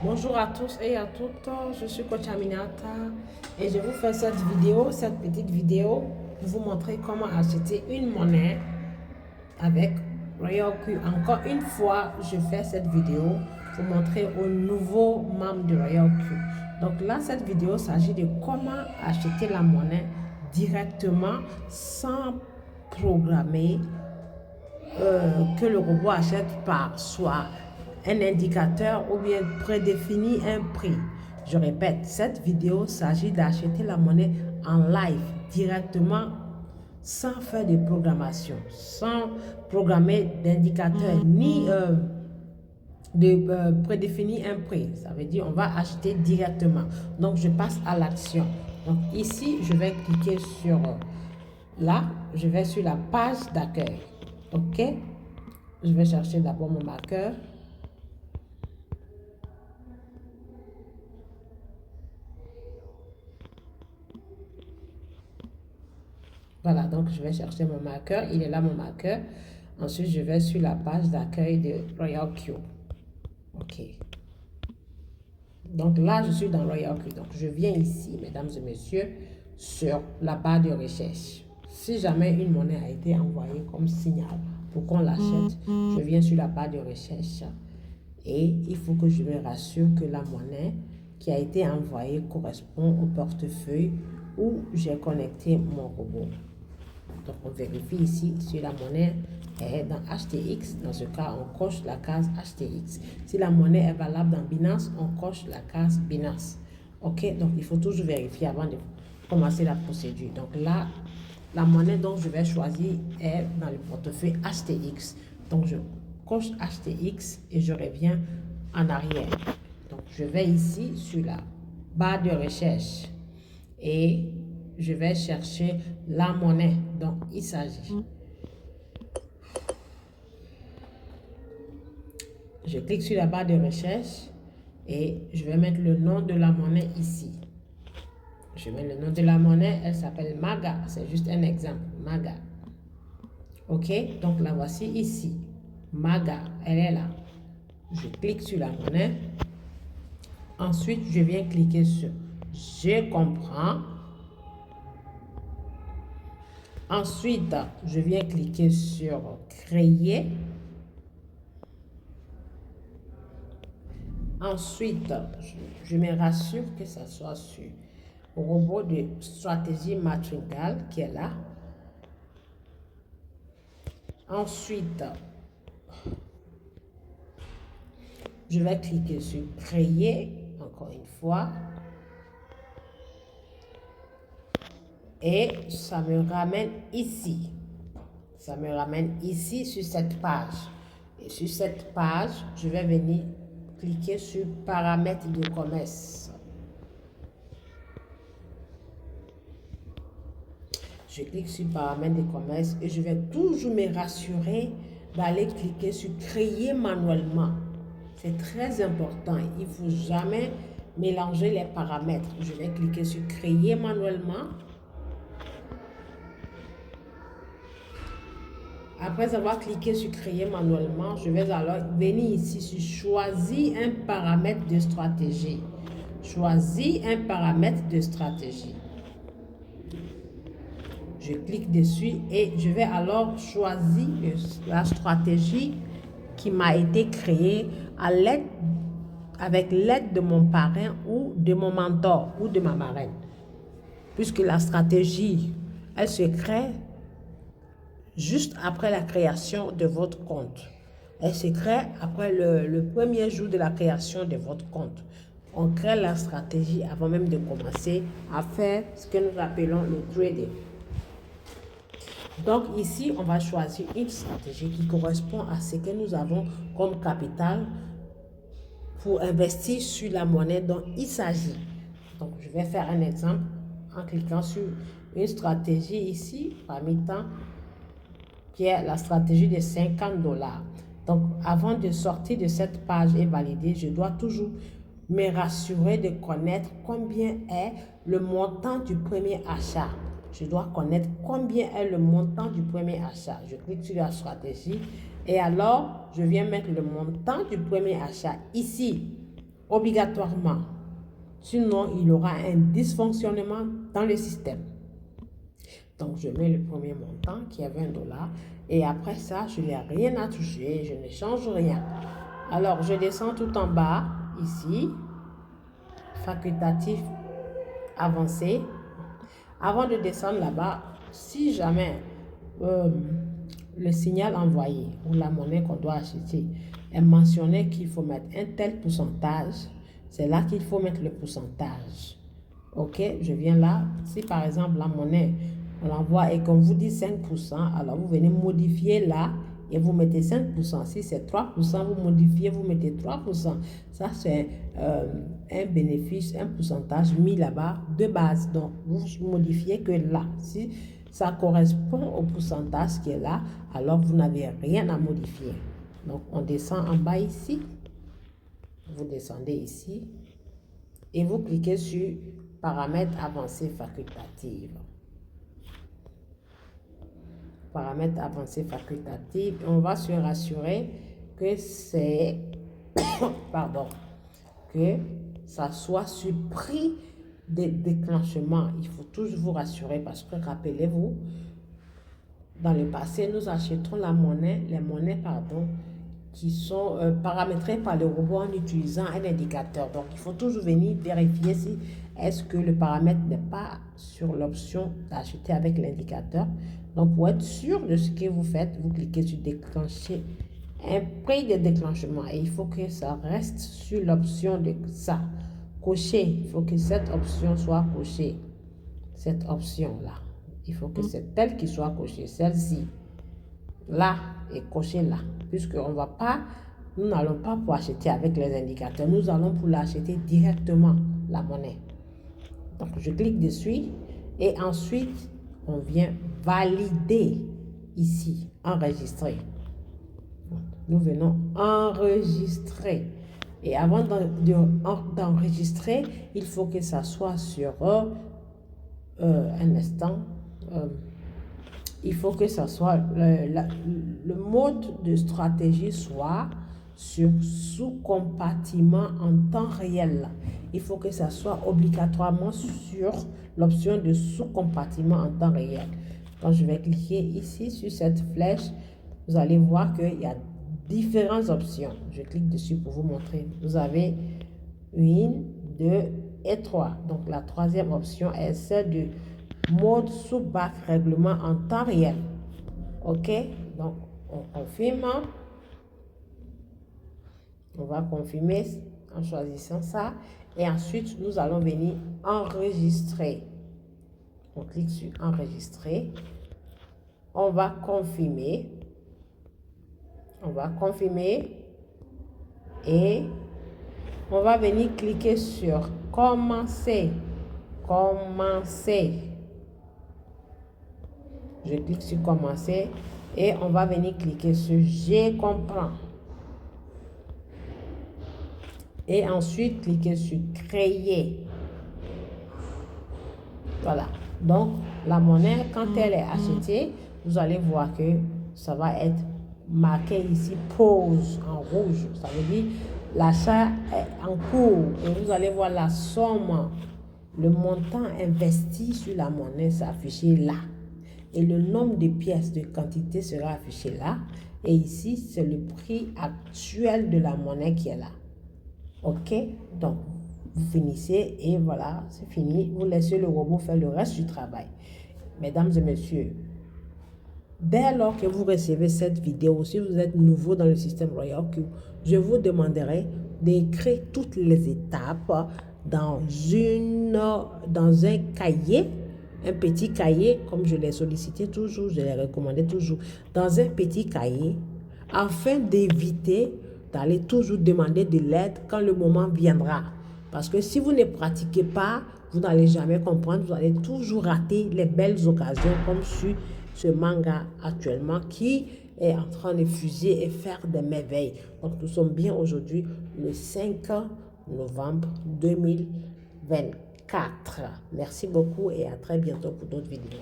Bonjour à tous et à toutes, je suis Coach Aminata et je vous fais cette vidéo, cette petite vidéo pour vous montrer comment acheter une monnaie avec Royal Q. Encore une fois, je fais cette vidéo pour montrer aux nouveaux membres de Royal Q. Donc là, cette vidéo s'agit de comment acheter la monnaie directement sans programmer que le robot achète par soi un indicateur ou bien prédéfinit un prix. Je répète, cette vidéo s'agit d'acheter la monnaie en live directement sans faire de programmation, sans programmer d'indicateur ni de prédéfinir un prix. Ça veut dire on va acheter directement. Donc je passe à l'action. Donc ici, je vais cliquer sur là, je vais sur la page d'accueil. OK? Je vais chercher d'abord mon marqueur. Voilà, donc je vais chercher mon marqueur. Il est là mon marqueur. Ensuite, je vais sur la page d'accueil de Royal Q. OK. Donc là, je suis dans Royal Q. Donc je viens ici, mesdames et messieurs, sur la barre de recherche. Si jamais une monnaie a été envoyée comme signal pour qu'on l'achète, je viens sur la barre de recherche et il faut que je me rassure que la monnaie qui a été envoyée correspond au portefeuille où j'ai connecté mon robot. Donc on vérifie ici si la monnaie est dans HTX. Dans ce cas, on coche la case HTX. Si la monnaie est valable dans Binance, on coche la case Binance. OK, donc il faut toujours vérifier avant de commencer la procédure. Donc là, la monnaie dont je vais choisir est dans le portefeuille HTX. Donc je coche HTX et je reviens en arrière. Donc je vais ici sur la barre de recherche et je vais chercher la monnaie dont il s'agit. Je clique sur la barre de recherche et je vais mettre le nom de la monnaie ici. Je mets le nom de la monnaie, elle s'appelle MAGA, c'est juste un exemple, MAGA. OK, donc la voici ici, MAGA, elle est là. Je clique sur la monnaie. Ensuite, je viens cliquer sur je comprends. Ensuite, je viens cliquer sur créer. Ensuite, je me rassure que ça soit sur le robot de stratégie Matringal qui est là. Ensuite, je vais cliquer sur créer encore une fois. Et ça me ramène ici. Ça me ramène ici sur cette page. Et sur cette page, je vais venir cliquer sur paramètres de commerce. Je clique sur paramètres de commerce et je vais toujours me rassurer d'aller cliquer sur créer manuellement. C'est très important. Il ne faut jamais mélanger les paramètres. Je vais cliquer sur créer manuellement. Après avoir cliqué sur créer manuellement, je vais alors venir ici sur choisir un paramètre de stratégie. Choisir un paramètre de stratégie. Je clique dessus et je vais alors choisir la stratégie qui m'a été créée avec l'aide de mon parrain ou de mon mentor ou de ma marraine. Puisque la stratégie, elle se crée juste après la création de votre compte. Elle se crée après le premier jour de la création de votre compte. On crée la stratégie avant même de commencer à faire ce que nous appelons le trading. Donc ici, on va choisir une stratégie qui correspond à ce que nous avons comme capital pour investir sur la monnaie dont il s'agit. Donc je vais faire un exemple en cliquant sur une stratégie ici, parmi tant, qui est la stratégie de 50 $. Donc, avant de sortir de cette page et valider, je dois toujours me rassurer de connaître combien est le montant du premier achat. Je dois connaître combien est le montant du premier achat. Je clique sur la stratégie et alors, je viens mettre le montant du premier achat ici, obligatoirement. Sinon, il y aura un dysfonctionnement dans le système. Donc, je mets le premier montant qui est 20 $. Et après ça, je n'ai rien à toucher. Je ne change rien. Alors, je descends tout en bas, ici. Facultatif avancé. Avant de descendre là-bas, si jamais le signal envoyé ou la monnaie qu'on doit acheter est mentionné qu'il faut mettre un tel pourcentage, c'est là qu'il faut mettre le pourcentage. Ok, je viens là. Si par exemple la monnaie, on l'envoie et qu'on vous dit 5%, alors vous venez modifier là et vous mettez 5%. Si c'est 3%, vous modifiez, vous mettez 3%. Ça, c'est un bénéfice, un pourcentage mis là-bas de base. Donc, vous modifiez que là. Si ça correspond au pourcentage qui est là, alors vous n'avez rien à modifier. Donc, on descend en bas ici. Vous descendez ici et vous cliquez sur paramètres avancés facultatifs. Paramètres avancés facultatifs. On va se rassurer que c'est pardon, que ça soit sur prix de déclenchement. Il faut toujours vous rassurer parce que rappelez-vous, dans le passé, nous achetons les monnaies qui sont paramétrées par le robot en utilisant un indicateur. Donc, il faut toujours venir vérifier si est-ce que le paramètre n'est pas sur l'option d'acheter avec l'indicateur. Donc, pour être sûr de ce que vous faites, vous cliquez sur déclencher un prix de déclenchement et il faut que ça reste sur l'option de ça. Cocher, il faut que cette option soit cochée. Cette option-là, il faut que c'est elle qui soit cochée. Celle-ci, là, est cochée là. Puisque nous n'allons pas pour acheter avec les indicateurs. Nous allons pour l'acheter directement, la monnaie. Donc, je clique dessus et ensuite, on vient valider ici, enregistrer. Nous venons enregistrer. Et avant d'enregistrer, il faut que ça soit sur un instant. Il faut que ça soit le mode de stratégie soit sur sous-compartiment en temps réel. Il faut que ça soit obligatoirement sur l'option de sous-compartiment en temps réel. Quand je vais cliquer ici sur cette flèche, vous allez voir qu'il y a différentes options. Je clique dessus pour vous montrer. Vous avez 1, 2 et 3. Donc la troisième option est celle du mode sous-bac règlement en temps réel. Ok, donc on confirme. On va confirmer en choisissant ça. Et ensuite, nous allons venir enregistrer. On clique sur enregistrer. On va confirmer. On va confirmer. Et on va venir cliquer sur commencer. Commencer. Je clique sur commencer. Et on va venir cliquer sur je comprends. Et ensuite, cliquez sur créer. Voilà. Donc, la monnaie, quand elle est achetée, vous allez voir que ça va être marqué ici pause en rouge. Ça veut dire l'achat est en cours. Et vous allez voir la somme, le montant investi sur la monnaie s'afficher là. Et le nombre de pièces de quantité sera affiché là. Et ici, c'est le prix actuel de la monnaie qui est là. Ok, donc vous finissez et voilà, c'est fini. Vous laissez le robot faire le reste du travail. Mesdames et messieurs, dès lors que vous recevez cette vidéo, si vous êtes nouveau dans le système Royal Q, je vous demanderai d'écrire toutes les étapes dans un cahier, un petit cahier, comme je l'ai sollicité toujours, je l'ai recommandé toujours, dans un petit cahier, afin d'éviter d'aller toujours demander de l'aide quand le moment viendra. Parce que si vous ne pratiquez pas, vous n'allez jamais comprendre, vous allez toujours rater les belles occasions comme sur ce manga actuellement qui est en train de fuser et faire des merveilles. Donc nous sommes bien aujourd'hui le 5 novembre 2024. Merci beaucoup et à très bientôt pour d'autres vidéos.